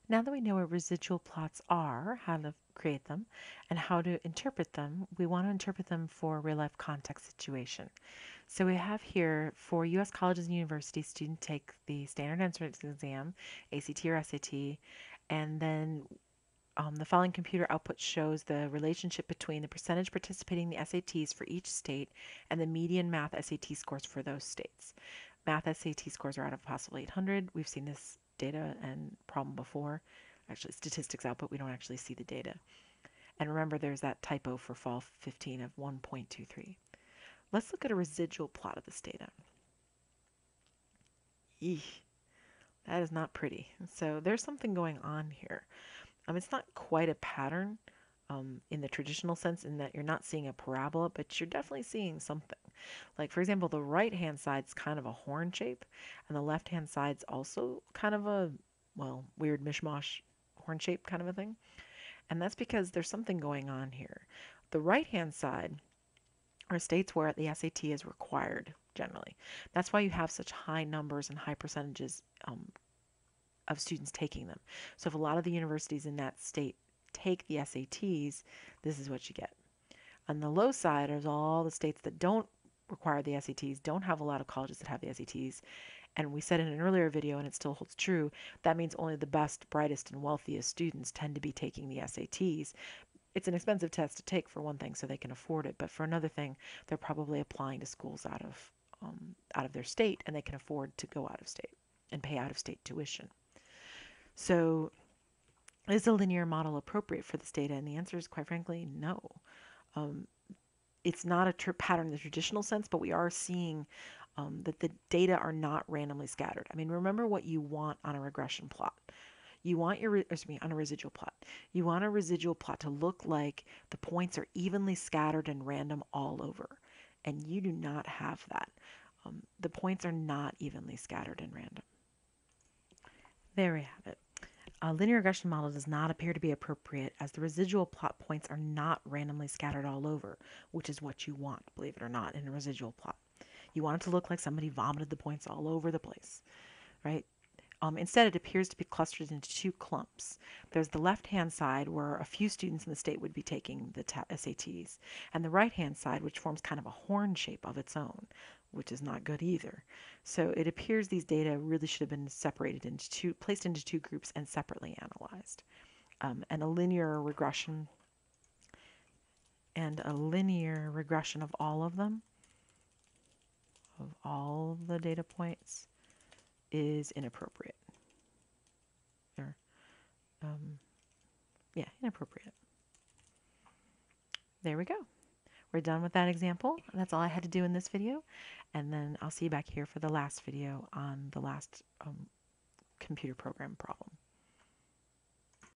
Now that we know what residual plots are, how to create them, and how to interpret them, we want to interpret them for a real-life context situation. So we have here for U.S. colleges and universities, students take the standard entrance exam, ACT or SAT, and then the following computer output shows the relationship between the percentage participating in the SATs for each state and the median math SAT scores for those states. Math SAT scores are out of a possible 800. We've seen this data and problem before. Actually, statistics output, we don't actually see the data. And remember, there's that typo for fall 15 of 1.23. Let's look at a residual plot of this data. Eesh, that is not pretty. So there's something going on here. It's not quite a pattern in the traditional sense in that you're not seeing a parabola, but you're definitely seeing something. Like, for example, the right-hand side's kind of a horn shape, and the left-hand side's also kind of a, well, weird mishmash horn shape kind of a thing. And that's because there's something going on here. The right-hand side are states where the SAT is required, generally. That's why you have such high numbers and high percentages of students taking them. So if a lot of the universities in that state take the SATs, this is what you get. On the low side is all the states that don't require the SATs, don't have a lot of colleges that have the SATs. And we said in an earlier video, and it still holds true, that means only the best, brightest, and wealthiest students tend to be taking the SATs. It's an expensive test to take for one thing, so they can afford it. But for another thing, they're probably applying to schools out of their state, and they can afford to go out of state and pay out of state tuition. So is a linear model appropriate for this data? And the answer is quite frankly, no. Um, it's not a pattern in the traditional sense, but we are seeing that the data are not randomly scattered. I mean, remember what you want on a regression plot. You want on a residual plot. You want a residual plot to look like the points are evenly scattered and random all over. And you do not have that. The points are not evenly scattered and random. There we have it. A linear regression model does not appear to be appropriate as the residual plot points are not randomly scattered all over, which is what you want, believe it or not, in a residual plot. You want it to look like somebody vomited the points all over the place, right? Instead, it appears to be clustered into two clumps. There's the left-hand side where a few students in the state would be taking the SATs, and the right-hand side, which forms kind of a horn shape of its own, which is not good either. So it appears these data really should have been separated into placed into two groups and separately analyzed. And a linear regression of all of them, of all the data points, is inappropriate. Or, yeah, inappropriate. There we go. We're done with that example. That's all I had to do in this video. And then I'll see you back here for the last video on the last computer program problem.